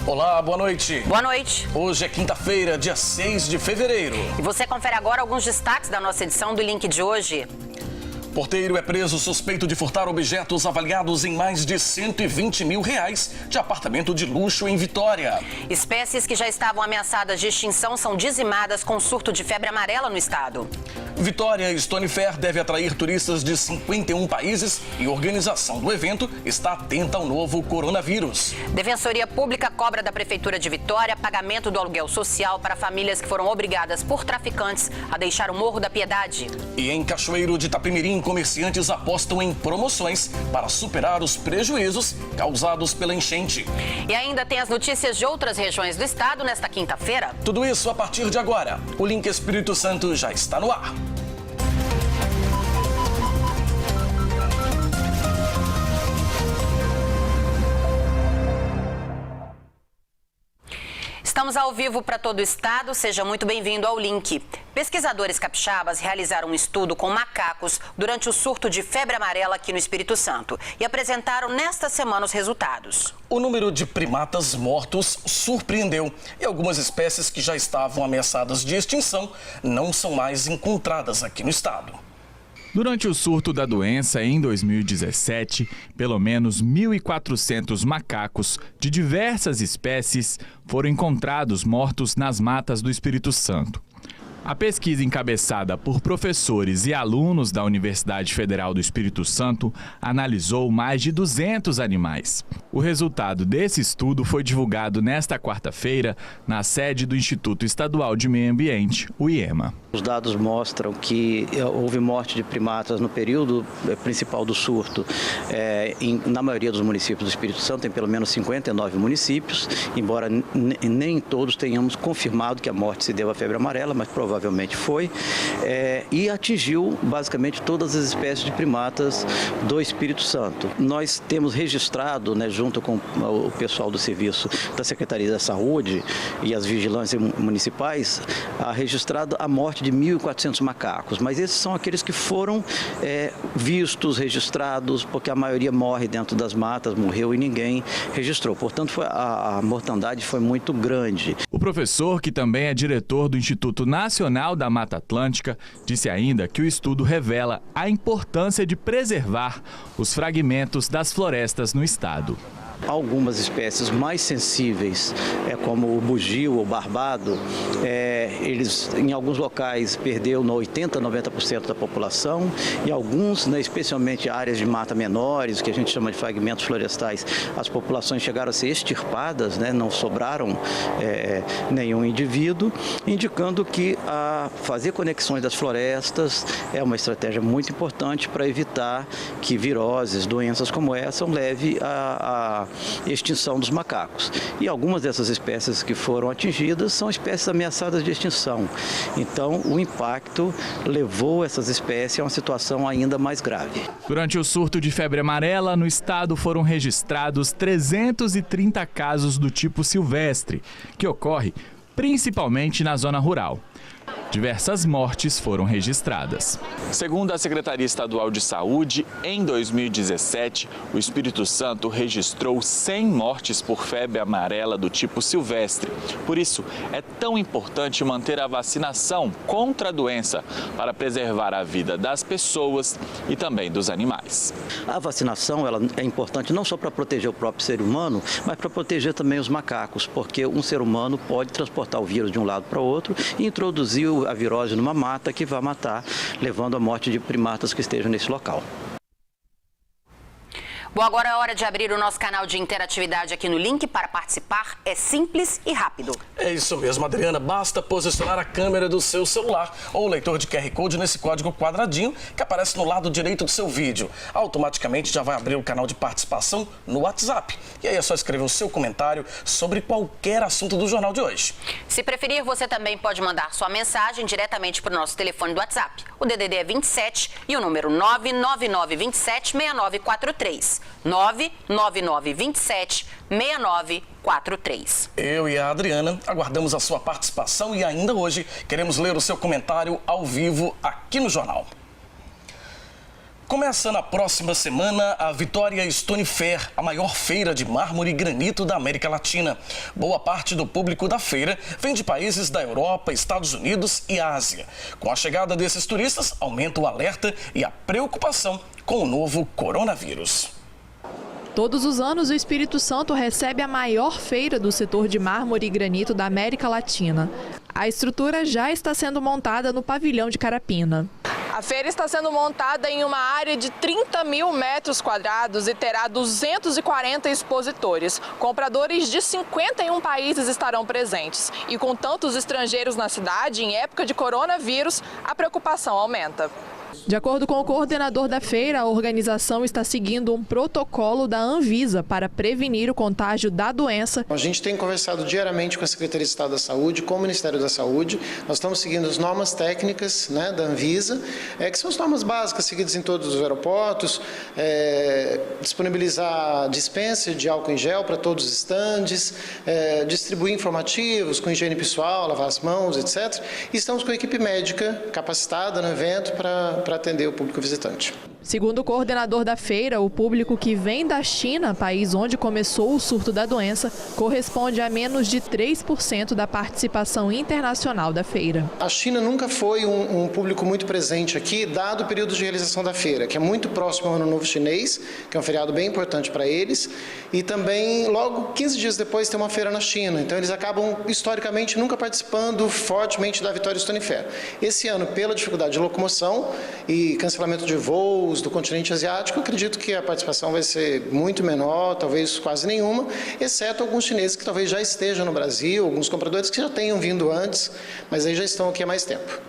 Olá, boa noite. Boa noite. Hoje é quinta-feira, dia 6 de fevereiro. E você confere agora alguns destaques da nossa edição do Link de hoje. Porteiro é preso suspeito de furtar objetos avaliados em mais de R$120 mil de apartamento de luxo em Vitória. Espécies que já estavam ameaçadas de extinção são dizimadas com surto de febre amarela no estado. Vitória Stone Fair deve atrair turistas de 51 países e a organização do evento está atenta ao novo coronavírus. Defensoria Pública cobra da Prefeitura de Vitória pagamento do aluguel social para famílias que foram obrigadas por traficantes a deixar o Morro da Piedade. E em Cachoeiro de Itapemirim, comerciantes apostam em promoções para superar os prejuízos causados pela enchente. E ainda tem as notícias de outras regiões do estado nesta quinta-feira. Tudo isso a partir de agora. O Link Espírito Santo já está no ar. Estamos ao vivo para todo o estado, seja muito bem-vindo ao Link. Pesquisadores capixabas realizaram um estudo com macacos durante o surto de febre amarela aqui no Espírito Santo e apresentaram nesta semana os resultados. O número de primatas mortos surpreendeu e algumas espécies que já estavam ameaçadas de extinção não são mais encontradas aqui no estado. Durante o surto da doença em 2017, pelo menos 1.400 macacos de diversas espécies foram encontrados mortos nas matas do Espírito Santo. A pesquisa, encabeçada por professores e alunos da Universidade Federal do Espírito Santo, analisou mais de 200 animais. O resultado desse estudo foi divulgado nesta quarta-feira na sede do Instituto Estadual de Meio Ambiente, o IEMA. Os dados mostram que houve morte de primatas no período principal do surto na maioria dos municípios do Espírito Santo, em pelo menos 59 municípios, embora nem todos tenhamos confirmado que a morte se deu à febre amarela, mas provavelmente foi, e atingiu basicamente todas as espécies de primatas do Espírito Santo. Nós temos registrado, junto com o pessoal do serviço da Secretaria da Saúde e as vigilâncias municipais, registrado a morte de 1.400 macacos, mas esses são aqueles que foram vistos, registrados, porque a maioria morre dentro das matas, morreu e ninguém registrou. Portanto, a mortandade foi muito grande. O professor, que também é diretor do Instituto Nacional da Mata Atlântica, disse ainda que o estudo revela a importância de preservar os fragmentos das florestas no estado. Algumas espécies mais sensíveis, como o bugio ou barbado, eles em alguns locais perdeu 80% a 90% da população e alguns, especialmente áreas de mata menores, que a gente chama de fragmentos florestais, as populações chegaram a ser extirpadas, não sobraram nenhum indivíduo, indicando que fazer conexões das florestas é uma estratégia muito importante para evitar que viroses, doenças como essa leve a extinção dos macacos. E algumas dessas espécies que foram atingidas são espécies ameaçadas de extinção. Então, o impacto levou essas espécies a uma situação ainda mais grave. Durante o surto de febre amarela, no estado foram registrados 330 casos do tipo silvestre, que ocorre principalmente na zona rural. Diversas mortes foram registradas. Segundo a Secretaria Estadual de Saúde, em 2017, o Espírito Santo registrou 100 mortes por febre amarela do tipo silvestre. Por isso, é tão importante manter a vacinação contra a doença para preservar a vida das pessoas e também dos animais. A vacinação ela é importante não só para proteger o próprio ser humano, mas para proteger também os macacos, porque um ser humano pode transportar o vírus de um lado para o outro e introduzir a virose numa mata que vai matar, levando à morte de primatas que estejam nesse local. Bom, agora é hora de abrir o nosso canal de interatividade aqui no Link. Para participar é simples e rápido. É isso mesmo, Adriana. Basta posicionar a câmera do seu celular ou o leitor de QR Code nesse código quadradinho que aparece no lado direito do seu vídeo. Automaticamente já vai abrir o canal de participação no WhatsApp. E aí é só escrever o seu comentário sobre qualquer assunto do jornal de hoje. Se preferir, você também pode mandar sua mensagem diretamente para o nosso telefone do WhatsApp. O DDD é 27 e o número 999276943. 999276943. Eu e a Adriana aguardamos a sua participação e ainda hoje queremos ler o seu comentário ao vivo aqui no jornal. Começa na próxima semana a Vitória Stone Fair, a maior feira de mármore e granito da América Latina. Boa parte do público da feira vem de países da Europa, Estados Unidos e Ásia. Com a chegada desses turistas, aumenta o alerta e a preocupação com o novo coronavírus. Todos os anos, o Espírito Santo recebe a maior feira do setor de mármore e granito da América Latina. A estrutura já está sendo montada no pavilhão de Carapina. A feira está sendo montada em uma área de 30 mil metros quadrados e terá 240 expositores. Compradores de 51 países estarão presentes. E com tantos estrangeiros na cidade, em época de coronavírus, a preocupação aumenta. De acordo com o coordenador da feira, a organização está seguindo um protocolo da Anvisa para prevenir o contágio da doença. A gente tem conversado diariamente com a Secretaria de Estado da Saúde, com o Ministério da Saúde. Nós estamos seguindo as normas técnicas, da Anvisa, que são as normas básicas seguidas em todos os aeroportos, disponibilizar dispensa de álcool em gel para todos os estandes, distribuir informativos com higiene pessoal, lavar as mãos, etc. E estamos com a equipe médica capacitada no evento para atender o público visitante. Segundo o coordenador da feira, o público que vem da China, país onde começou o surto da doença, corresponde a menos de 3% da participação internacional da feira. A China nunca foi um público muito presente aqui, dado o período de realização da feira, que é muito próximo ao Ano Novo Chinês, que é um feriado bem importante para eles, e também logo 15 dias depois tem uma feira na China, então eles acabam historicamente nunca participando fortemente da Vitória Stone Fair. Esse ano, pela dificuldade de locomoção e cancelamento de voos do continente asiático, acredito que a participação vai ser muito menor, talvez quase nenhuma, exceto alguns chineses que talvez já estejam no Brasil, alguns compradores que já tenham vindo antes, mas aí já estão aqui há mais tempo.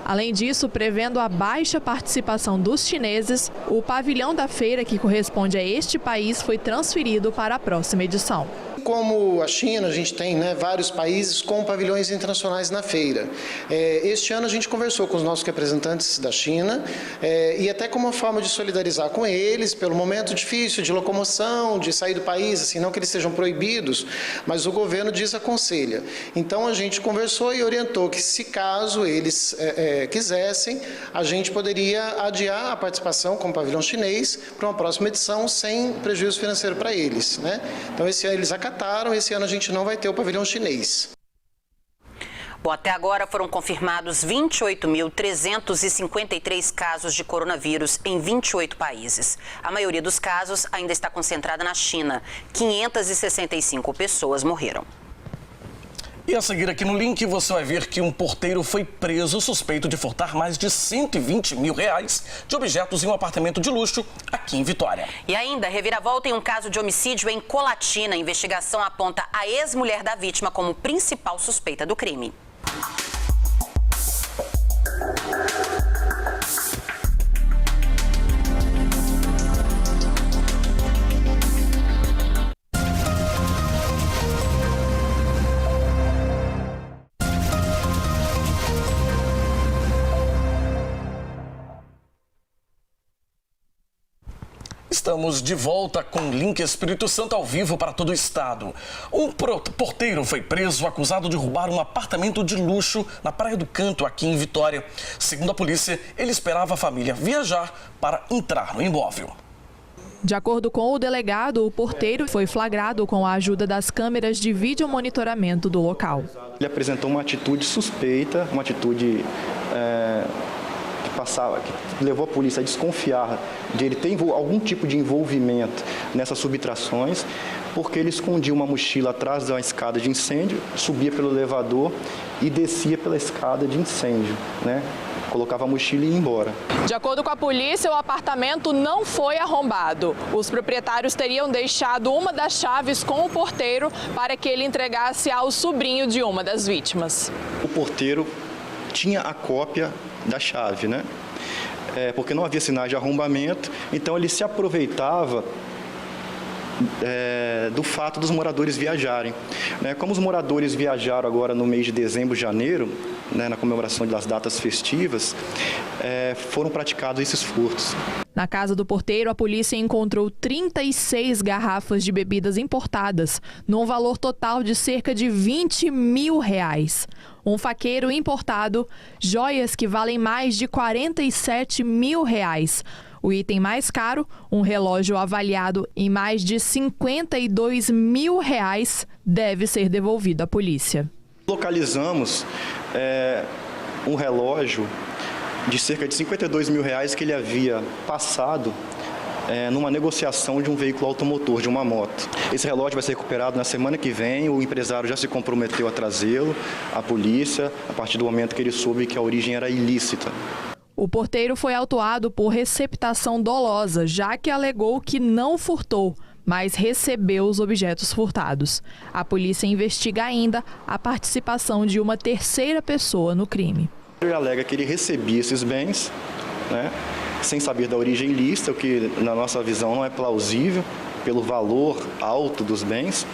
Além disso, prevendo a baixa participação dos chineses, o pavilhão da feira, que corresponde a este país, foi transferido para a próxima edição. Como a China, a gente tem vários países com pavilhões internacionais na feira. Este ano a gente conversou com os nossos representantes da China e até como uma forma de solidarizar com eles pelo momento difícil de locomoção, de sair do país, assim, não que eles sejam proibidos, mas o governo desaconselha. Então a gente conversou e orientou que se caso eles quisessem, a gente poderia adiar a participação com o pavilhão chinês para uma próxima edição sem prejuízo financeiro para eles, Então esse ano eles acataram, esse ano a gente não vai ter o pavilhão chinês. Bom, até agora foram confirmados 28.353 casos de coronavírus em 28 países. A maioria dos casos ainda está concentrada na China. 565 pessoas morreram. E a seguir aqui no link você vai ver que um porteiro foi preso suspeito de furtar mais de R$120 mil de objetos em um apartamento de luxo aqui em Vitória. E ainda, reviravolta em um caso de homicídio em Colatina. A investigação aponta a ex-mulher da vítima como principal suspeita do crime. Estamos de volta com o Link Espírito Santo ao vivo para todo o estado. Um porteiro foi preso acusado de roubar um apartamento de luxo na Praia do Canto, aqui em Vitória. Segundo a polícia, ele esperava a família viajar para entrar no imóvel. De acordo com o delegado, o porteiro foi flagrado com a ajuda das câmeras de vídeo monitoramento do local. Ele apresentou uma atitude suspeita, uma atitude que levou a polícia a desconfiar de ele ter algum tipo de envolvimento nessas subtrações, porque ele escondia uma mochila atrás de uma escada de incêndio, subia pelo elevador e descia pela escada de incêndio, colocava a mochila e ia embora. De acordo com a polícia, o apartamento não foi arrombado. Os proprietários teriam deixado uma das chaves com o porteiro para que ele entregasse ao sobrinho de uma das vítimas. O porteiro tinha a cópia da chave, porque não havia sinais de arrombamento, então ele se aproveitava do fato dos moradores viajarem. Como os moradores viajaram agora no mês de dezembro, janeiro, na comemoração das datas festivas, foram praticados esses furtos. Na casa do porteiro, a polícia encontrou 36 garrafas de bebidas importadas, num valor total de cerca de R$20 mil. Um faqueiro importado, joias que valem mais de R$47 mil, O item mais caro, um relógio avaliado em mais de R$52 mil, deve ser devolvido à polícia. Localizamos um relógio de cerca de R$52 mil que ele havia passado numa negociação de um veículo automotor, de uma moto. Esse relógio vai ser recuperado na semana que vem, o empresário já se comprometeu a trazê-lo à polícia, a partir do momento que ele soube que a origem era ilícita. O porteiro foi autuado por receptação dolosa, já que alegou que não furtou, mas recebeu os objetos furtados. A polícia investiga ainda a participação de uma terceira pessoa no crime. Ele alega que ele recebia esses bens, sem saber da origem ilícita, o que na nossa visão não é plausível, pelo valor alto dos bens.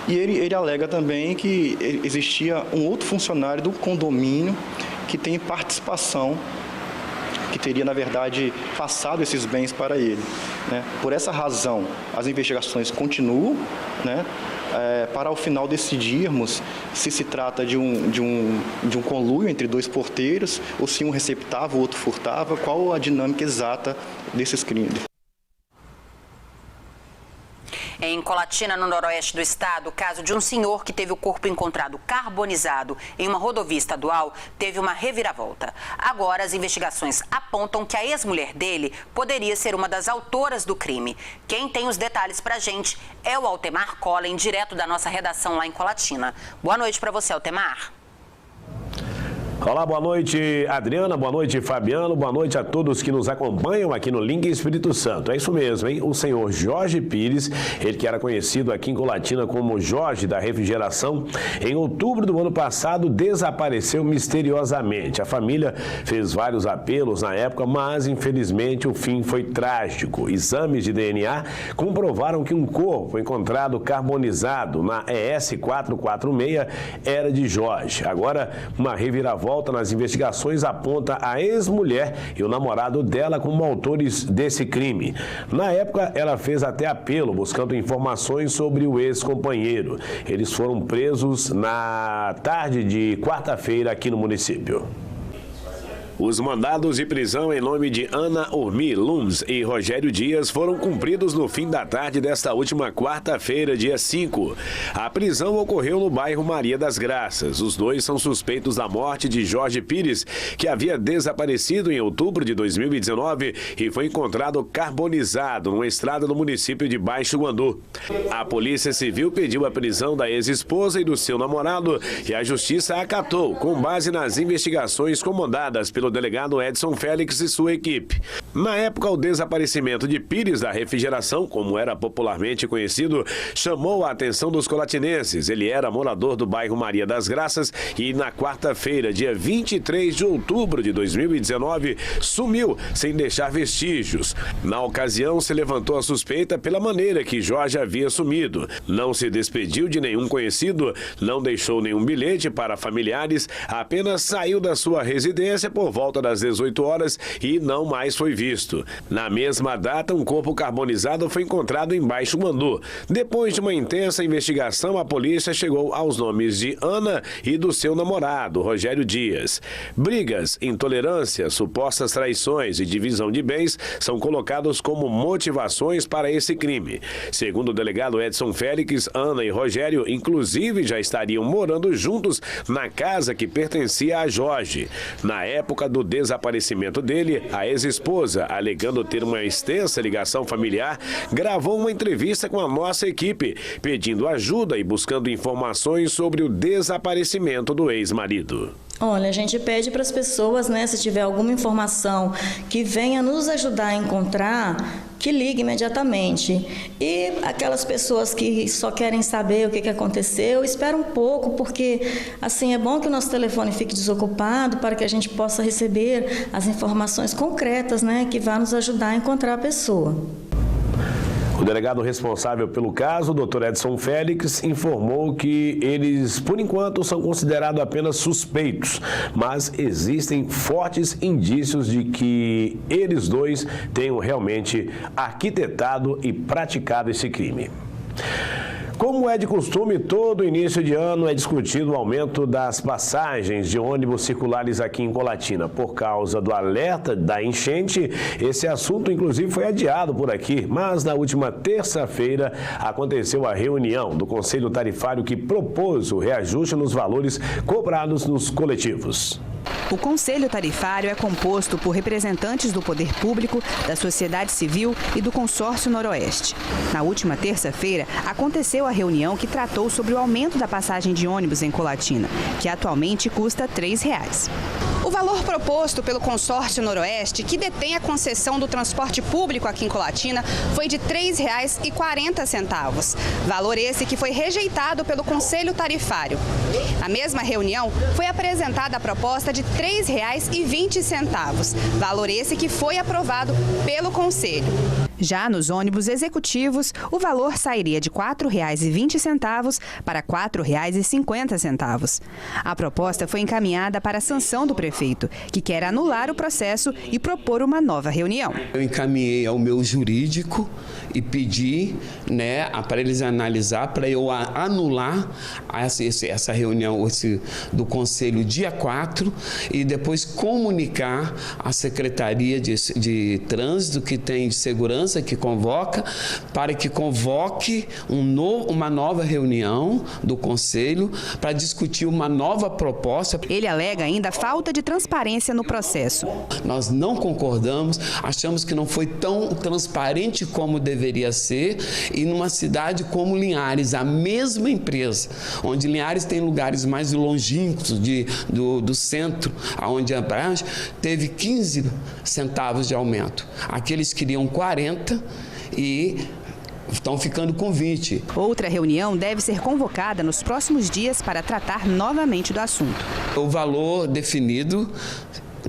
E ele alega também que existia um outro funcionário do condomínio que tem participação, que teria, na verdade, passado esses bens para ele. Por essa razão, as investigações continuam, para ao final decidirmos se trata de um conluio entre dois porteiros, ou se um receptava, o outro furtava, qual a dinâmica exata desses crimes. Em Colatina, no noroeste do estado, o caso de um senhor que teve o corpo encontrado carbonizado em uma rodovia estadual teve uma reviravolta. Agora, as investigações apontam que a ex-mulher dele poderia ser uma das autoras do crime. Quem tem os detalhes pra gente é o Altemar Collen, direto da nossa redação lá em Colatina. Boa noite para você, Altemar. Olá, boa noite, Adriana, boa noite, Fabiano, boa noite a todos que nos acompanham aqui no Link Espírito Santo. É isso mesmo, hein? O senhor Jorge Pires, ele que era conhecido aqui em Colatina como Jorge da Refrigeração, em outubro do ano passado desapareceu misteriosamente. A família fez vários apelos na época, mas infelizmente o fim foi trágico. Exames de DNA comprovaram que um corpo encontrado carbonizado na ES 446 era de Jorge. Agora, uma reviravolta nas investigações aponta a ex-mulher e o namorado dela como autores desse crime. Na época, ela fez até apelo buscando informações sobre o ex-companheiro. Eles foram presos na tarde de quarta-feira aqui no município. Os mandados de prisão em nome de Ana Urmi Luns e Rogério Dias foram cumpridos no fim da tarde desta última quarta-feira, dia 5. A prisão ocorreu no bairro Maria das Graças. Os dois são suspeitos da morte de Jorge Pires, que havia desaparecido em outubro de 2019 e foi encontrado carbonizado numa estrada no município de Baixo Guandu. A Polícia Civil pediu a prisão da ex-esposa e do seu namorado e a Justiça acatou, com base nas investigações comandadas pelo delegado Edson Félix e sua equipe. Na época, o desaparecimento de Pires da Refrigeração, como era popularmente conhecido, chamou a atenção dos colatinenses. Ele era morador do bairro Maria das Graças e na quarta-feira, dia 23 de outubro de 2019, sumiu sem deixar vestígios. Na ocasião, se levantou a suspeita pela maneira que Jorge havia sumido. Não se despediu de nenhum conhecido, não deixou nenhum bilhete para familiares, apenas saiu da sua residência por volta das 18 horas e não mais foi visto. Na mesma data, um corpo carbonizado foi encontrado em Baixo Guandu. Depois de uma intensa investigação, a polícia chegou aos nomes de Ana e do seu namorado, Rogério Dias. Brigas, intolerância, supostas traições e divisão de bens são colocados como motivações para esse crime. Segundo o delegado Edson Félix, Ana e Rogério, inclusive, já estariam morando juntos na casa que pertencia a Jorge. Na época do desaparecimento dele, a ex-esposa, alegando ter uma extensa ligação familiar, gravou uma entrevista com a nossa equipe, pedindo ajuda e buscando informações sobre o desaparecimento do ex-marido. Olha, a gente pede para as pessoas, se tiver alguma informação que venha nos ajudar a encontrar, que ligue imediatamente. E aquelas pessoas que só querem saber o que aconteceu, espera um pouco, porque assim é bom que o nosso telefone fique desocupado para que a gente possa receber as informações concretas, que vá nos ajudar a encontrar a pessoa. O delegado responsável pelo caso, o Dr. Edson Félix, informou que eles, por enquanto, são considerados apenas suspeitos, mas existem fortes indícios de que eles dois tenham realmente arquitetado e praticado esse crime. Como é de costume, todo início de ano é discutido o aumento das passagens de ônibus circulares aqui em Colatina. Por causa do alerta da enchente, esse assunto inclusive foi adiado por aqui, mas na última terça-feira aconteceu a reunião do Conselho Tarifário que propôs o reajuste nos valores cobrados nos coletivos. O Conselho Tarifário é composto por representantes do poder público, da sociedade civil e do Consórcio Noroeste. Na última terça-feira, aconteceu a reunião que tratou sobre o aumento da passagem de ônibus em Colatina, que atualmente custa R$ 3,00. O valor proposto pelo Consórcio Noroeste, que detém a concessão do transporte público aqui em Colatina, foi de R$ 3,40. Valor esse que foi rejeitado pelo Conselho Tarifário. Na mesma reunião, foi apresentada a proposta de R$ 3,20. Valor esse que foi aprovado pelo Conselho. Já nos ônibus executivos, o valor sairia de R$ 4,20 para R$ 4,50. A proposta foi encaminhada para a sanção do prefeito, que quer anular o processo e propor uma nova reunião. Eu encaminhei ao meu jurídico e pedi, para eles analisar, para eu anular essa reunião do Conselho dia 4 e depois comunicar à Secretaria de Trânsito, que tem de segurança, que convoca, para que convoque uma nova reunião do Conselho para discutir uma nova proposta. Ele alega ainda falta de transparência no processo. Nós não concordamos, achamos que não foi tão transparente como deveria ser, e numa cidade como Linhares, a mesma empresa, onde Linhares tem lugares mais longínquos do centro, onde a branche teve 15 centavos de aumento. Aqueles queriam 40 e estão ficando com 20. Outra reunião deve ser convocada nos próximos dias para tratar novamente do assunto. O valor definido,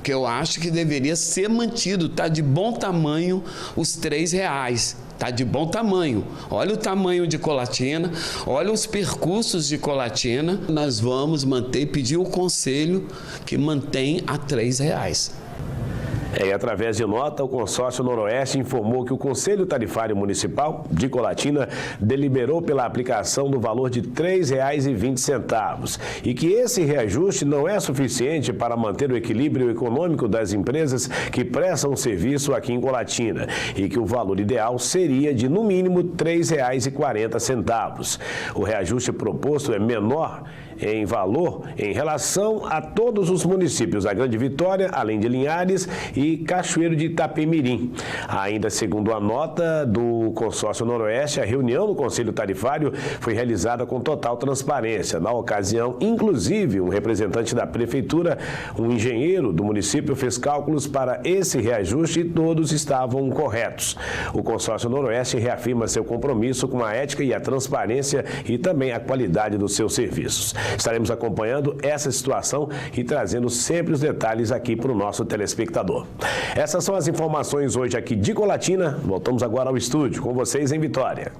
que eu acho que deveria ser mantido, está de bom tamanho os R$ 3,00. Está de bom tamanho. Olha o tamanho de Colatina, olha os percursos de Colatina. Nós vamos manter, pedir o Conselho que mantém a R$ 3,00. E através de nota, o Consórcio Noroeste informou que o Conselho Tarifário Municipal de Colatina deliberou pela aplicação do valor de R$ 3,20 e que esse reajuste não é suficiente para manter o equilíbrio econômico das empresas que prestam serviço aqui em Colatina e que o valor ideal seria de, no mínimo, R$ 3,40. O reajuste proposto é menor em valor em relação a todos os municípios da Grande Vitória, além de Linhares e Cachoeiro de Itapemirim. Ainda segundo a nota do Consórcio Noroeste, a reunião do Conselho Tarifário foi realizada com total transparência. Na ocasião, inclusive, um representante da Prefeitura, um engenheiro do município, fez cálculos para esse reajuste e todos estavam corretos. O Consórcio Noroeste reafirma seu compromisso com a ética e a transparência e também a qualidade dos seus serviços. Estaremos acompanhando essa situação e trazendo sempre os detalhes aqui para o nosso telespectador. Essas são as informações hoje aqui de Colatina. Voltamos agora ao estúdio com vocês em Vitória.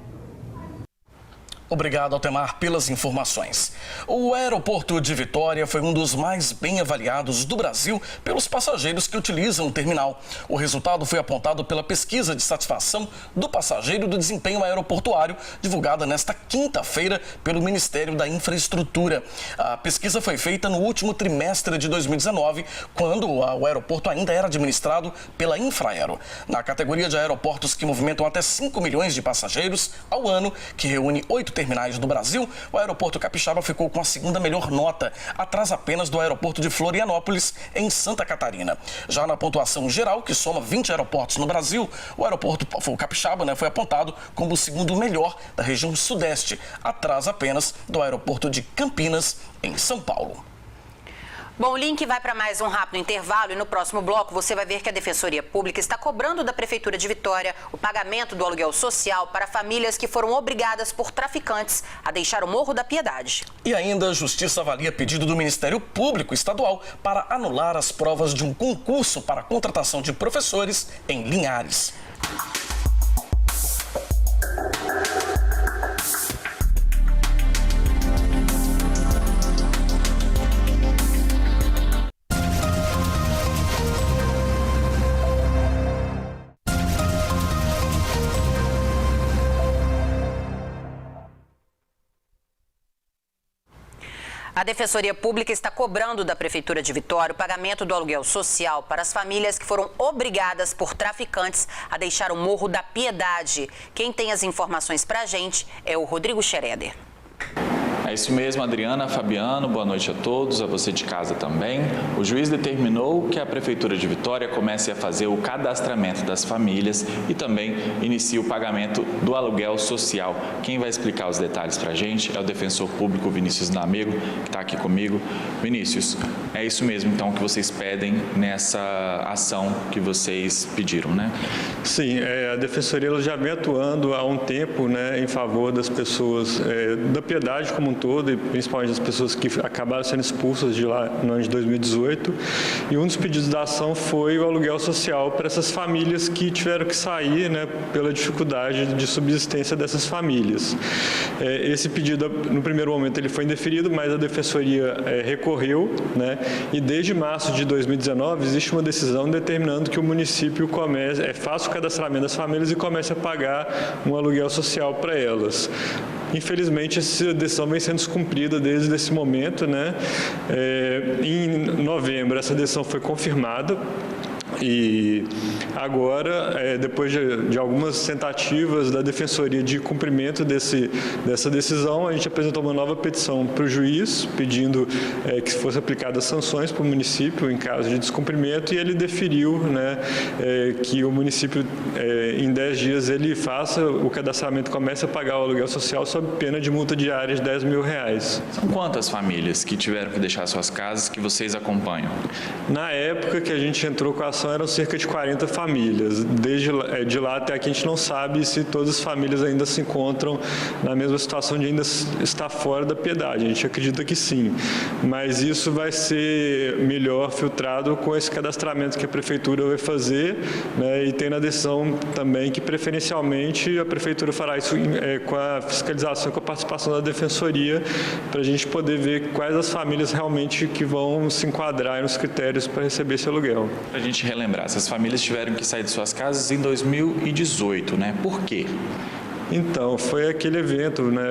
Obrigado, Altemar, pelas informações. O aeroporto de Vitória foi um dos mais bem avaliados do Brasil pelos passageiros que utilizam o terminal. O resultado foi apontado pela pesquisa de satisfação do passageiro do desempenho aeroportuário, divulgada nesta quinta-feira pelo Ministério da Infraestrutura. A pesquisa foi feita no último trimestre de 2019, quando o aeroporto ainda era administrado pela Infraero. Na categoria de aeroportos que movimentam até 5 milhões de passageiros ao ano, que reúne 8 terminais do Brasil, o aeroporto capixaba ficou com a segunda melhor nota, atrás apenas do aeroporto de Florianópolis, em Santa Catarina. Já na pontuação geral, que soma 20 aeroportos no Brasil, o capixaba foi apontado como o segundo melhor da região sudeste, atrás apenas do aeroporto de Campinas, em São Paulo. Bom, o link vai para mais um rápido intervalo e no próximo bloco você vai ver que a Defensoria Pública está cobrando da Prefeitura de Vitória o pagamento do aluguel social para famílias que foram obrigadas por traficantes a deixar o Morro da Piedade. E ainda a Justiça avalia pedido do Ministério Público Estadual para anular as provas de um concurso para a contratação de professores em Linhares. A Defensoria Pública está cobrando da Prefeitura de Vitória o pagamento do aluguel social para as famílias que foram obrigadas por traficantes a deixar o Morro da Piedade. Quem tem as informações para a gente é o Rodrigo Schroeder. É isso mesmo, Adriana, Fabiano, boa noite a todos, a você de casa também. O juiz determinou que a Prefeitura de Vitória comece a fazer o cadastramento das famílias e também inicie o pagamento do aluguel social. Quem vai explicar os detalhes para a gente é o defensor público Vinícius Namego, que está aqui comigo. Vinícius, é isso mesmo então que vocês pedem nessa ação que vocês pediram, né? Sim, a Defensoria ela já vem atuando há um tempo, né, em favor das pessoas da Piedade como um todo, e principalmente das pessoas que acabaram sendo expulsas de lá no ano de 2018. E um dos pedidos da ação foi o aluguel social para essas famílias que tiveram que sair, né, pela dificuldade de subsistência dessas famílias. Esse pedido, no primeiro momento, ele foi indeferido, mas a Defensoria recorreu, né, e desde março de 2019 existe uma decisão determinando que o município faça o cadastramento das famílias e comece a pagar um aluguel social para elas. Infelizmente, essa decisão vem sendo descumprida desde esse momento, né? Em novembro, essa decisão foi confirmada. E agora, depois de algumas tentativas da Defensoria de cumprimento dessa decisão, a gente apresentou uma nova petição para o juiz, pedindo que fosse aplicadas sanções para o município em caso de descumprimento, e ele deferiu, né, que o município, em 10 dias, ele faça o cadastramento e comece a pagar o aluguel social sob pena de multa diária de R$10 mil. São quantas famílias que tiveram que deixar suas casas que vocês acompanham? Na época que a gente entrou com a ação, eram cerca de 40 famílias. De lá até aqui a gente não sabe se todas as famílias ainda se encontram na mesma situação de ainda estar fora da Piedade. A gente acredita que sim, mas isso vai ser melhor filtrado com esse cadastramento que a Prefeitura vai fazer, né, e tem na decisão também que preferencialmente a Prefeitura fará isso com a fiscalização, com a participação da Defensoria, para a gente poder ver quais as famílias realmente que vão se enquadrar nos critérios para receber esse aluguel. A gente relembrar, essas famílias tiveram que sair de suas casas em 2018, né? Por quê? Então, foi aquele evento, né,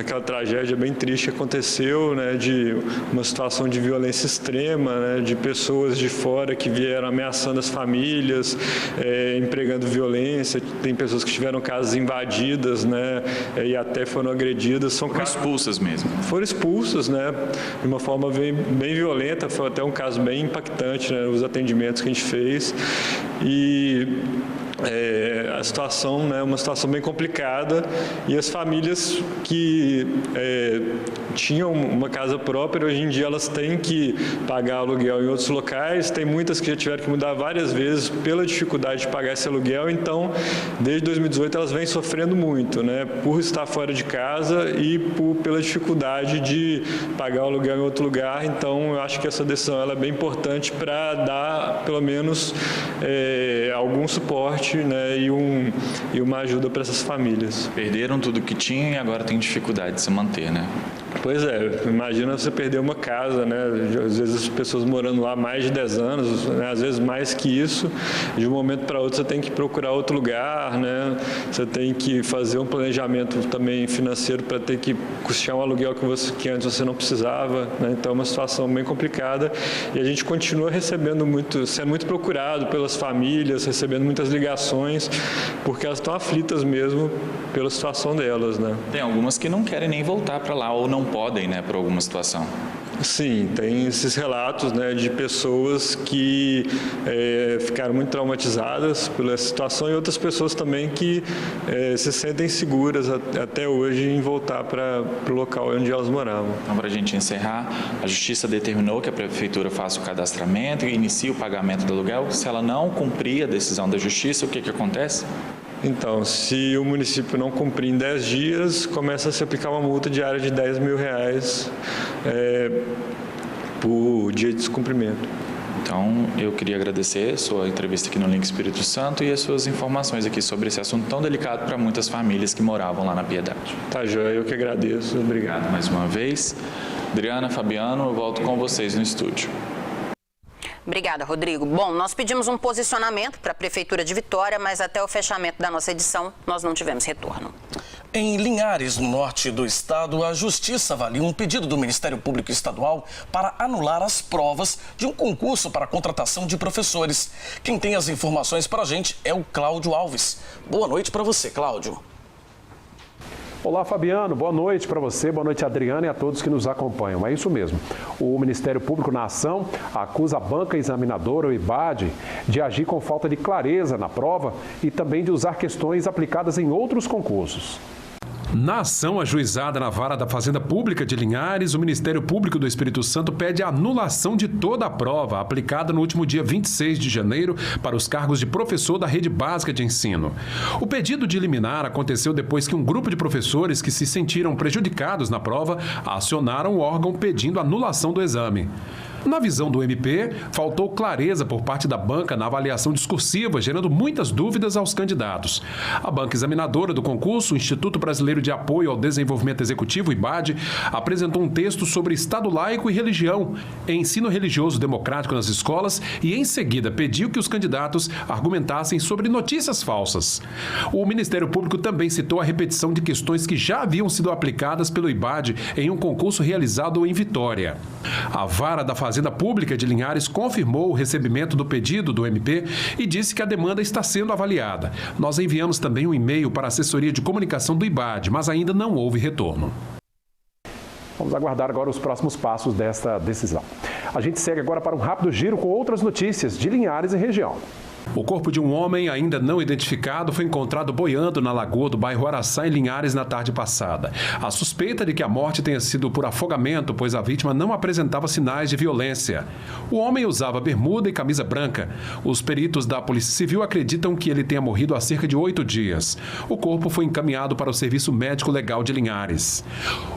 aquela tragédia bem triste que aconteceu, né, de uma situação de violência extrema, né, de pessoas de fora que vieram ameaçando as famílias, empregando violência. Tem pessoas que tiveram casas invadidas, né, e até foram agredidas. Foram expulsas mesmo? Foram expulsas, né, de uma forma bem violenta. Foi até um caso bem impactante, né, os atendimentos que a gente fez. E a situação, né, uma situação bem complicada, e as famílias que tinham uma casa própria, hoje em dia elas têm que pagar aluguel em outros locais. Tem muitas que já tiveram que mudar várias vezes pela dificuldade de pagar esse aluguel. Então, desde 2018 elas vêm sofrendo muito, né, por estar fora de casa e pela dificuldade de pagar o aluguel em outro lugar. Então, eu acho que essa decisão ela é bem importante para dar, pelo menos, algum suporte, né, e uma ajuda para essas famílias. Perderam tudo que tinham e agora tem dificuldade de se manter, né? Pois é, imagina você perder uma casa, né? Às vezes as pessoas morando lá há mais de 10 anos, né? Às vezes mais que isso. De um momento para outro você tem que procurar outro lugar, né? Você tem que fazer um planejamento também financeiro para ter que custear um aluguel que antes você não precisava, né? Então é uma situação bem complicada, e a gente continua recebendo sendo muito procurado pelas famílias, recebendo muitas ligações, porque elas estão aflitas mesmo pela situação delas, né? Tem algumas que não querem nem voltar para lá ou não podem, né, por alguma situação. Sim, tem esses relatos, né, de pessoas que ficaram muito traumatizadas pela situação, e outras pessoas também que se sentem seguras até hoje em voltar para o local onde elas moravam. Então, para a gente encerrar, a Justiça determinou que a Prefeitura faça o cadastramento e inicie o pagamento do aluguel. Se ela não cumprir a decisão da Justiça, o que acontece? Então, se o município não cumprir em 10 dias, começa a se aplicar uma multa diária de R$10 mil por dia de descumprimento. Então, eu queria agradecer a sua entrevista aqui no Link Espírito Santo e as suas informações aqui sobre esse assunto tão delicado para muitas famílias que moravam lá na Piedade. Tá, joia, eu que agradeço. Obrigado. Mais uma vez. Adriana, Fabiano, eu volto com vocês no estúdio. Obrigada, Rodrigo. Bom, nós pedimos um posicionamento para a Prefeitura de Vitória, mas até o fechamento da nossa edição nós não tivemos retorno. Em Linhares, no norte do estado, a Justiça avalia um pedido do Ministério Público Estadual para anular as provas de um concurso para a contratação de professores. Quem tem as informações para a gente é o Cláudio Alves. Boa noite para você, Cláudio. Olá, Fabiano. Boa noite para você, boa noite, Adriana, e a todos que nos acompanham. É isso mesmo. O Ministério Público na ação acusa a banca examinadora, o IBAD, de agir com falta de clareza na prova e também de usar questões aplicadas em outros concursos. Na ação ajuizada na Vara da Fazenda Pública de Linhares, o Ministério Público do Espírito Santo pede a anulação de toda a prova aplicada no último dia 26 de janeiro para os cargos de professor da rede básica de ensino. O pedido de liminar aconteceu depois que um grupo de professores que se sentiram prejudicados na prova acionaram o órgão pedindo anulação do exame. Na visão do MP, faltou clareza por parte da banca na avaliação discursiva, gerando muitas dúvidas aos candidatos. A banca examinadora do concurso, o Instituto Brasileiro de Apoio ao Desenvolvimento Executivo, IBAD, apresentou um texto sobre Estado laico e religião, ensino religioso democrático nas escolas e, em seguida, pediu que os candidatos argumentassem sobre notícias falsas. O Ministério Público também citou a repetição de questões que já haviam sido aplicadas pelo IBAD em um concurso realizado em Vitória. A Vara da Fazenda Pública de Linhares confirmou o recebimento do pedido do MP e disse que a demanda está sendo avaliada. Nós enviamos também um e-mail para a assessoria de comunicação do IBAD, mas ainda não houve retorno. Vamos aguardar agora os próximos passos desta decisão. A gente segue agora para um rápido giro com outras notícias de Linhares e região. O corpo de um homem ainda não identificado foi encontrado boiando na lagoa do bairro Araçá, em Linhares, na tarde passada. A suspeita de que a morte tenha sido por afogamento, pois a vítima não apresentava sinais de violência. O homem usava bermuda e camisa branca. Os peritos da Polícia Civil acreditam que ele tenha morrido há cerca de 8 dias. O corpo foi encaminhado para o Serviço Médico Legal de Linhares.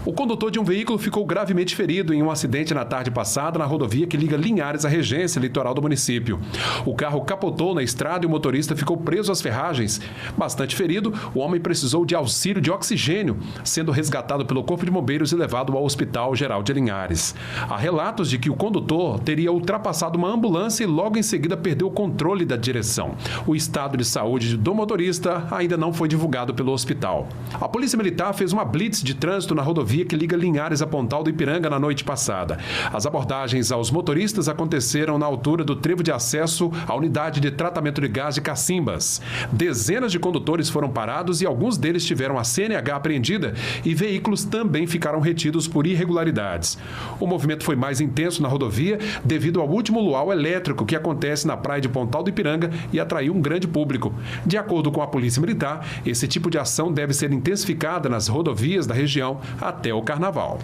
O condutor de um veículo ficou gravemente ferido em um acidente na tarde passada na rodovia que liga Linhares à Regência, litoral do município. O carro capotou na estrada e o motorista ficou preso às ferragens. Bastante ferido, o homem precisou de auxílio de oxigênio, sendo resgatado pelo Corpo de Bombeiros e levado ao Hospital Geral de Linhares. Há relatos de que o condutor teria ultrapassado uma ambulância e logo em seguida perdeu o controle da direção. O estado de saúde do motorista ainda não foi divulgado pelo hospital. A Polícia Militar fez uma blitz de trânsito na rodovia que liga Linhares a Pontal do Ipiranga na noite passada. As abordagens aos motoristas aconteceram na altura do trevo de acesso à unidade de tratamento de gás de Cacimbas. Dezenas de condutores foram parados e alguns deles tiveram a CNH apreendida e veículos também ficaram retidos por irregularidades. O movimento foi mais intenso na rodovia devido ao último luau elétrico que acontece na praia de Pontal do Ipiranga e atraiu um grande público. De acordo com a Polícia Militar, esse tipo de ação deve ser intensificada nas rodovias da região até o Carnaval.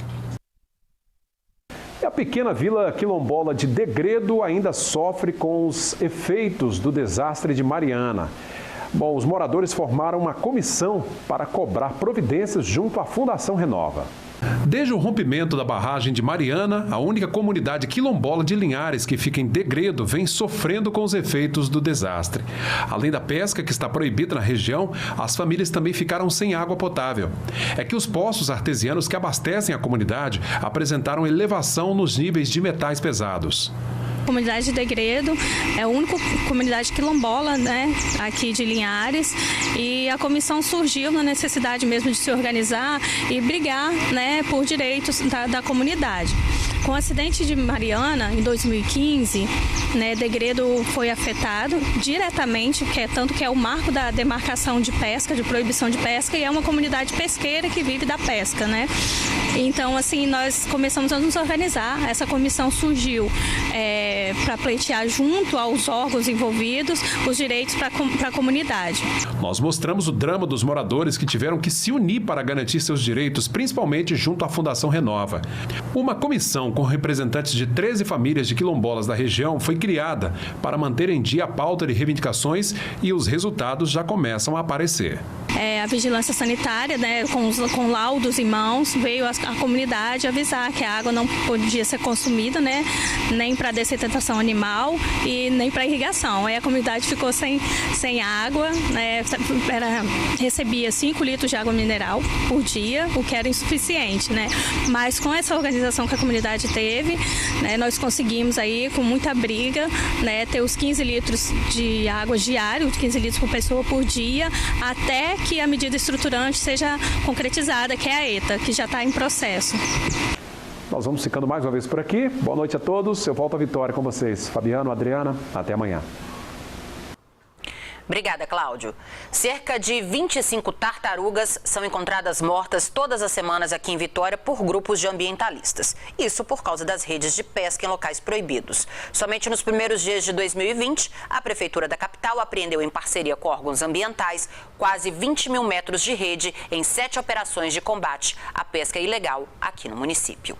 A pequena vila quilombola de Degredo ainda sofre com os efeitos do desastre de Mariana. Bom, os moradores formaram uma comissão para cobrar providências junto à Fundação Renova. Desde o rompimento da barragem de Mariana, a única comunidade quilombola de Linhares que fica em Degredo vem sofrendo com os efeitos do desastre. Além da pesca, que está proibida na região, as famílias também ficaram sem água potável. É que os poços artesianos que abastecem a comunidade apresentaram elevação nos níveis de metais pesados. A comunidade de Degredo é a única comunidade quilombola, né, aqui de Linhares, e a comissão surgiu na necessidade mesmo de se organizar e brigar, né, por direitos da comunidade. Com o acidente de Mariana, em 2015, né, Degredo foi afetado diretamente, tanto que é o marco da demarcação de pesca, de proibição de pesca, e é uma comunidade pesqueira que vive da pesca, né? Então, assim, nós começamos a nos organizar. Essa comissão surgiu para pleitear junto aos órgãos envolvidos os direitos para a comunidade. Nós mostramos o drama dos moradores que tiveram que se unir para garantir seus direitos, principalmente junto à Fundação Renova. Uma comissão com representantes de 13 famílias de quilombolas da região foi criada para manter em dia a pauta de reivindicações e os resultados já começam a aparecer. A vigilância sanitária, né, com laudos em mãos, veio a comunidade avisar que a água não podia ser consumida, né, nem para dessetentação animal e nem para irrigação. Aí a comunidade ficou sem água, né, recebia 5 litros de água mineral por dia, o que era insuficiente, né? Mas com essa organização que a comunidade teve, né, nós conseguimos aí, com muita briga, consiga, né, ter os 15 litros de água diário, 15 litros por pessoa por dia, até que a medida estruturante seja concretizada, que é a ETA, que já está em processo. Nós vamos ficando mais uma vez por aqui. Boa noite a todos. Eu volto à Vitória com vocês. Fabiano, Adriana, até amanhã. Obrigada, Cláudio. Cerca de 25 tartarugas são encontradas mortas todas as semanas aqui em Vitória por grupos de ambientalistas. Isso por causa das redes de pesca em locais proibidos. Somente nos primeiros dias de 2020, a Prefeitura da capital apreendeu em parceria com órgãos ambientais quase 20 mil metros de rede em 7 operações de combate à pesca ilegal aqui no município.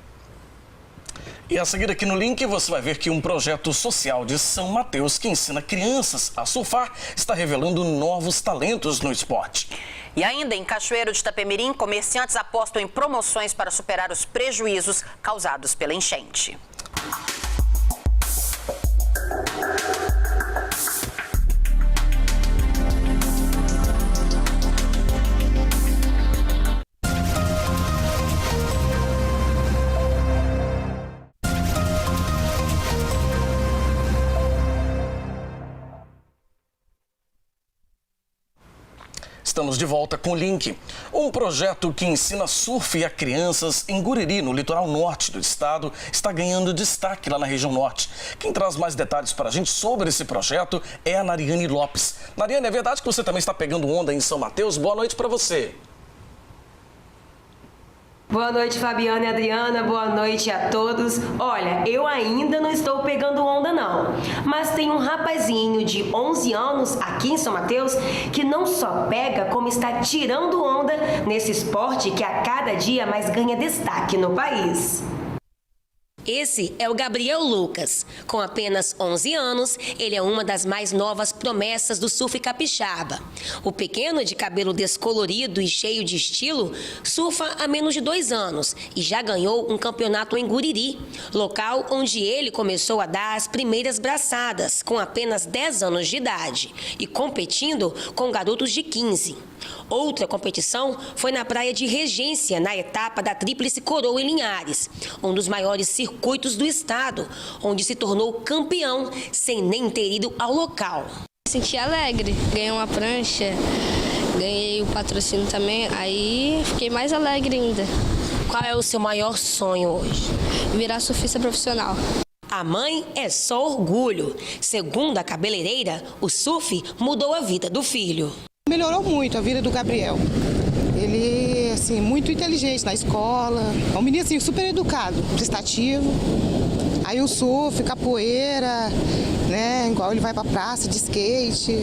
E a seguir aqui no link você vai ver que um projeto social de São Mateus que ensina crianças a surfar está revelando novos talentos no esporte. E ainda em Cachoeiro de Itapemirim, comerciantes apostam em promoções para superar os prejuízos causados pela enchente. Estamos de volta com o Link, um projeto que ensina surf a crianças em Guriri, no litoral norte do estado, está ganhando destaque lá na região norte. Quem traz mais detalhes para a gente sobre esse projeto é a Nariane Lopes. Nariane, é verdade que você também está pegando onda em São Mateus? Boa noite para você. Boa noite, Fabiana e Adriana, boa noite a todos. Olha, eu ainda não estou pegando onda não, mas tem um rapazinho de 11 anos aqui em São Mateus que não só pega, como está tirando onda nesse esporte que a cada dia mais ganha destaque no país. Esse é o Gabriel Lucas. Com apenas 11 anos, ele é uma das mais novas promessas do surf capixaba. O pequeno, de cabelo descolorido e cheio de estilo, surfa há menos de 2 anos e já ganhou um campeonato em Guriri, local onde ele começou a dar as primeiras braçadas, com apenas 10 anos de idade, e competindo com garotos de 15. Outra competição foi na praia de Regência, na etapa da Tríplice Coroa em Linhares, um dos maiores circuitos do estado, onde se tornou campeão sem nem ter ido ao local. Me senti alegre, ganhei uma prancha, ganhei o patrocínio também, aí fiquei mais alegre ainda. Qual é o seu maior sonho hoje? Virar surfista profissional. A mãe é só orgulho. Segundo a cabeleireira, o surf mudou a vida do filho. Melhorou muito a vida do Gabriel. Ele, assim, muito inteligente na escola. É um menino, assim, super educado, prestativo. Aí o surf, capoeira, né? Igual ele vai pra praça de skate.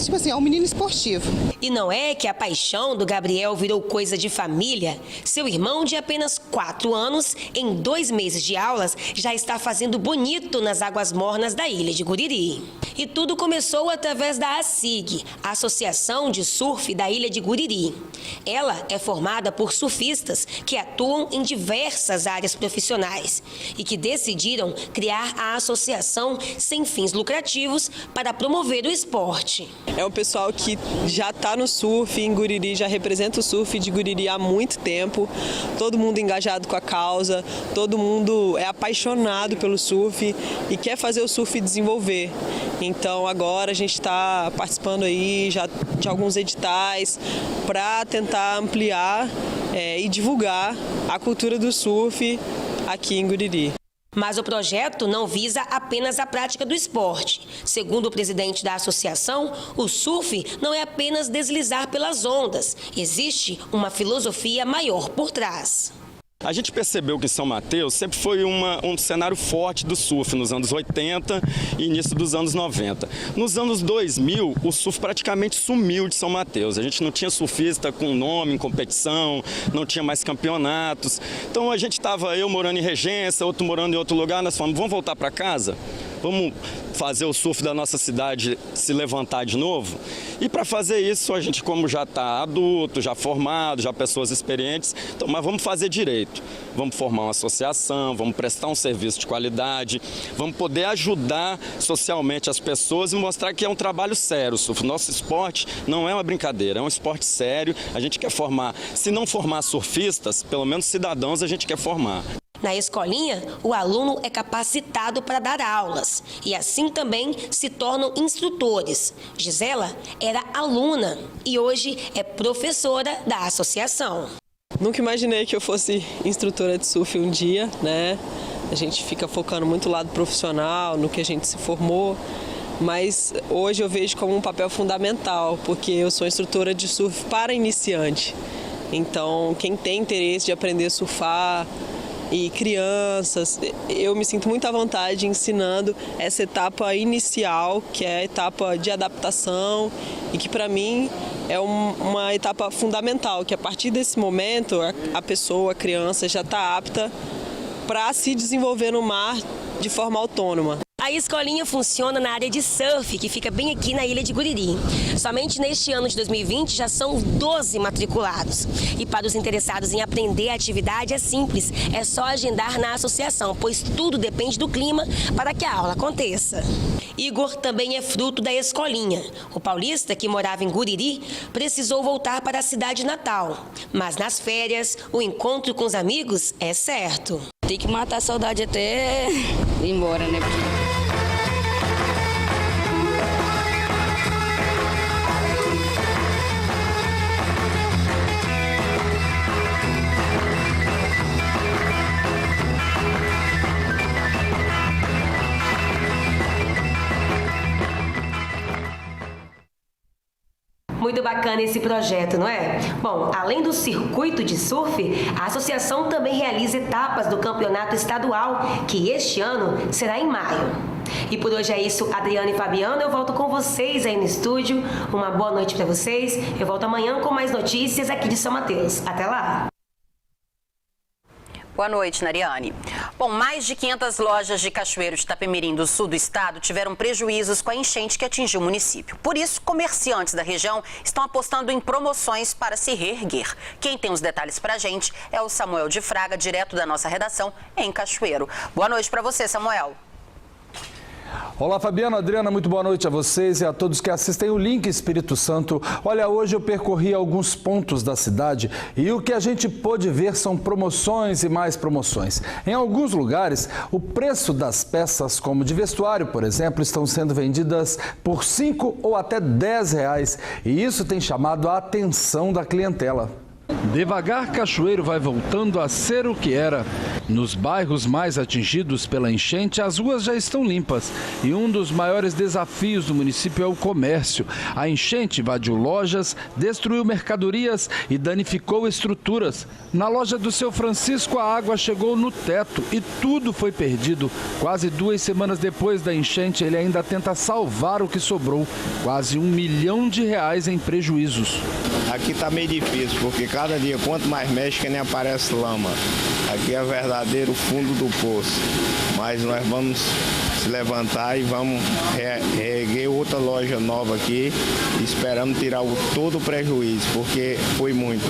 Tipo assim, é um menino esportivo. E não é que a paixão do Gabriel virou coisa de família? Seu irmão, de apenas 4 anos, em 2 meses de aulas, já está fazendo bonito nas águas mornas da ilha de Guriri. E tudo começou através da ASIG, a Associação de Surf da Ilha de Guriri. Ela é formada por surfistas que atuam em diversas áreas profissionais e que decidiram criar a associação sem fins lucrativos para promover o esporte. É um pessoal que já está no surf em Guriri, já representa o surf de Guriri há muito tempo, todo mundo engajado com a causa, todo mundo é apaixonado pelo surf e quer fazer o surf desenvolver. Então agora a gente está participando aí já de alguns editais para tentar ampliar e divulgar a cultura do surf aqui em Guriri. Mas o projeto não visa apenas a prática do esporte. Segundo o presidente da associação, o surf não é apenas deslizar pelas ondas. Existe uma filosofia maior por trás. A gente percebeu que São Mateus sempre foi um cenário forte do surf nos anos 80 e início dos anos 90. Nos anos 2000, o surf praticamente sumiu de São Mateus. A gente não tinha surfista com nome em competição, não tinha mais campeonatos. Então a gente estava, eu morando em Regência, outro morando em outro lugar, nós falamos, vamos voltar para casa? Vamos fazer o surf da nossa cidade se levantar de novo? E para fazer isso, a gente, como já está adulto, já formado, já pessoas experientes, então, mas vamos fazer direito. Vamos formar uma associação, vamos prestar um serviço de qualidade, vamos poder ajudar socialmente as pessoas e mostrar que é um trabalho sério o surf. Nosso esporte não é uma brincadeira, é um esporte sério. A gente quer formar, se não formar surfistas, pelo menos cidadãos a gente quer formar. Na escolinha, o aluno é capacitado para dar aulas e assim também se tornam instrutores. Gisela era aluna e hoje é professora da associação. Nunca imaginei que eu fosse instrutora de surf um dia, né? A gente fica focando muito no lado profissional, no que a gente se formou, mas hoje eu vejo como um papel fundamental, porque eu sou instrutora de surf para iniciante. Então, quem tem interesse de aprender a surfar e crianças, eu me sinto muito à vontade ensinando essa etapa inicial, que é a etapa de adaptação e que para mim é uma etapa fundamental, que a partir desse momento a pessoa, a criança já está apta para se desenvolver no mar de forma autônoma. A escolinha funciona na área de surf, que fica bem aqui na ilha de Guriri. Somente neste ano de 2020 já são 12 matriculados. E para os interessados em aprender a atividade é simples, é só agendar na associação, pois tudo depende do clima para que a aula aconteça. Igor também é fruto da escolinha. O paulista, que morava em Guriri, precisou voltar para a cidade natal. Mas nas férias, o encontro com os amigos é certo. Tem que matar a saudade até ir embora, né? Muito bacana esse projeto, não é? Bom, além do circuito de surf, a associação também realiza etapas do campeonato estadual, que este ano será em maio. E por hoje é isso, Adriana e Fabiano, eu volto com vocês aí no estúdio. Uma boa noite para vocês. Eu volto amanhã com mais notícias aqui de São Mateus. Até lá! Boa noite, Nariane. Bom, mais de 500 lojas de Cachoeiro de Itapemirim, do sul do estado, tiveram prejuízos com a enchente que atingiu o município. Por isso, comerciantes da região estão apostando em promoções para se reerguer. Quem tem os detalhes pra gente é o Samuel de Fraga, direto da nossa redação em Cachoeiro. Boa noite para você, Samuel. Olá, Fabiano, Adriana, muito boa noite a vocês e a todos que assistem o Link Espírito Santo. Olha, hoje eu percorri alguns pontos da cidade e o que a gente pôde ver são promoções e mais promoções. Em alguns lugares, o preço das peças, como de vestuário, por exemplo, estão sendo vendidas por 5 ou até 10 reais. E isso tem chamado a atenção da clientela. Devagar, Cachoeiro vai voltando a ser o que era. Nos bairros mais atingidos pela enchente, as ruas já estão limpas. E um dos maiores desafios do município é o comércio. A enchente invadiu lojas, destruiu mercadorias e danificou estruturas. Na loja do Seu Francisco, a água chegou no teto e tudo foi perdido. Quase 2 semanas depois da enchente, ele ainda tenta salvar o que sobrou. Quase R$1 milhão em prejuízos. Aqui está meio difícil, porque cada dia, quanto mais mexe, que nem aparece lama. Aqui é o verdadeiro fundo do poço. Mas nós vamos se levantar e vamos reerguer outra loja nova aqui. Esperamos tirar todo o prejuízo, porque foi muito.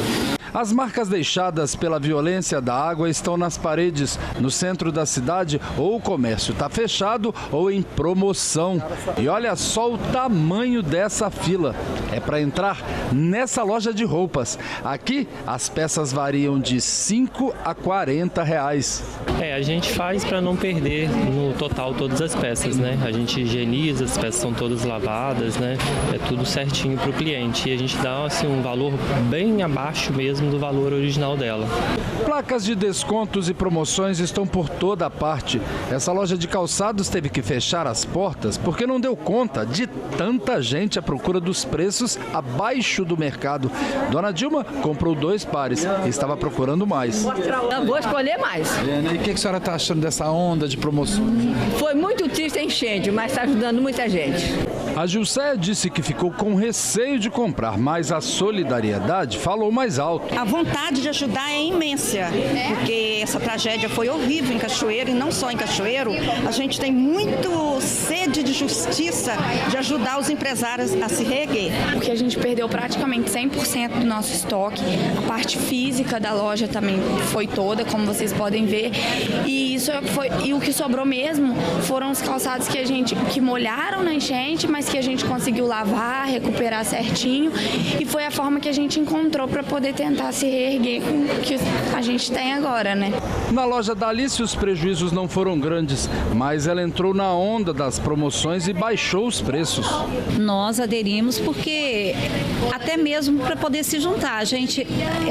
As marcas deixadas pela violência da água estão nas paredes. No centro da cidade, ou o comércio está fechado ou em promoção. E olha só o tamanho dessa fila. É para entrar nessa loja de roupas. Aqui, as peças variam de 5 a 40 reais. A gente faz para não perder no total todas as peças, né? A gente higieniza, as peças são todas lavadas, né? É tudo certinho para o cliente. E a gente dá assim, um valor bem abaixo mesmo do valor original dela. Placas de descontos e promoções estão por toda a parte. Essa loja de calçados teve que fechar as portas porque não deu conta de tanta gente à procura dos preços abaixo do mercado. Dona Dilma comprou 2 pares e estava procurando mais. Eu vou escolher mais. E o que a senhora está achando dessa onda de promoções? Foi muito triste a enchente, mas está ajudando muita gente. A Gilcéia disse que ficou com receio de comprar, mas a solidariedade falou mais alto. A vontade de ajudar é imensa, porque essa tragédia foi horrível em Cachoeiro e não só em Cachoeiro. A gente tem muito sede de justiça de ajudar os empresários a se reerguer. Porque a gente perdeu praticamente 100% do nosso estoque, a parte física da loja também foi toda, como vocês podem ver, e o que sobrou mesmo foram os calçados que molharam na enchente, mas que a gente conseguiu lavar, recuperar certinho, e foi a forma que a gente encontrou para poder tentar se reerguer com o que a gente tem agora, né? Na loja da Alice os prejuízos não foram grandes, mas ela entrou na onda das promoções e baixou os preços. Nós aderimos porque até mesmo para poder se juntar, a gente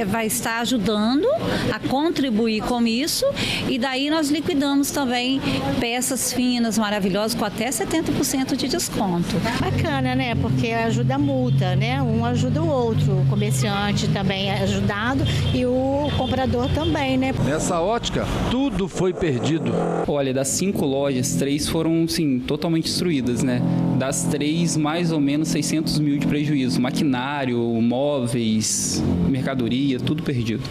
vai estar ajudando a contribuir com isso, e daí nós liquidamos também peças finas, maravilhosas, com até 70% de desconto. Bacana, né? Porque ajuda a multa, né? Um ajuda o outro, o comerciante também é ajudado e o comprador também, né? Nessa ótica, tudo foi perdido. Olha, das 5 lojas, 3 foram, sim, totalmente destruídas, né? Das 3, mais ou menos 600 mil de prejuízo. Maquinário, móveis, mercadoria, tudo perdido.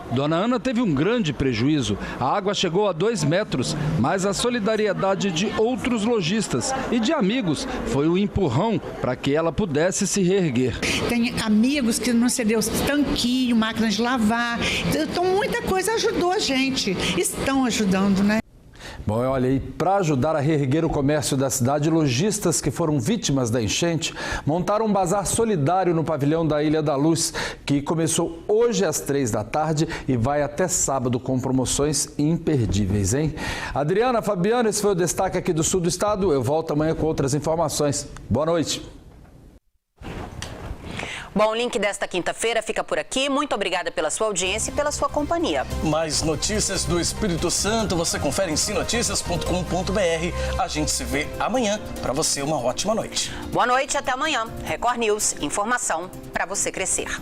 Dona Ana teve um grande prejuízo. A água chegou a 2 metros, mas a solidariedade de outros lojistas e de amigos foi o empurrão para que ela pudesse se reerguer. Tem amigos que não cedeu tanquinho, máquina de lavar. Então muita coisa ajudou a gente. Estão ajudando, né? Bom, olha, e para ajudar a reerguer o comércio da cidade, lojistas que foram vítimas da enchente montaram um bazar solidário no pavilhão da Ilha da Luz, que começou hoje às 3 da tarde e vai até sábado com promoções imperdíveis, hein? Adriana, Fabiano, esse foi o destaque aqui do sul do estado. Eu volto amanhã com outras informações. Boa noite. Bom, o link desta quinta-feira fica por aqui. Muito obrigada pela sua audiência e pela sua companhia. Mais notícias do Espírito Santo você confere em sinoticias.com.br. A gente se vê amanhã. Para você, uma ótima noite. Boa noite, até amanhã. Record News, informação para você crescer.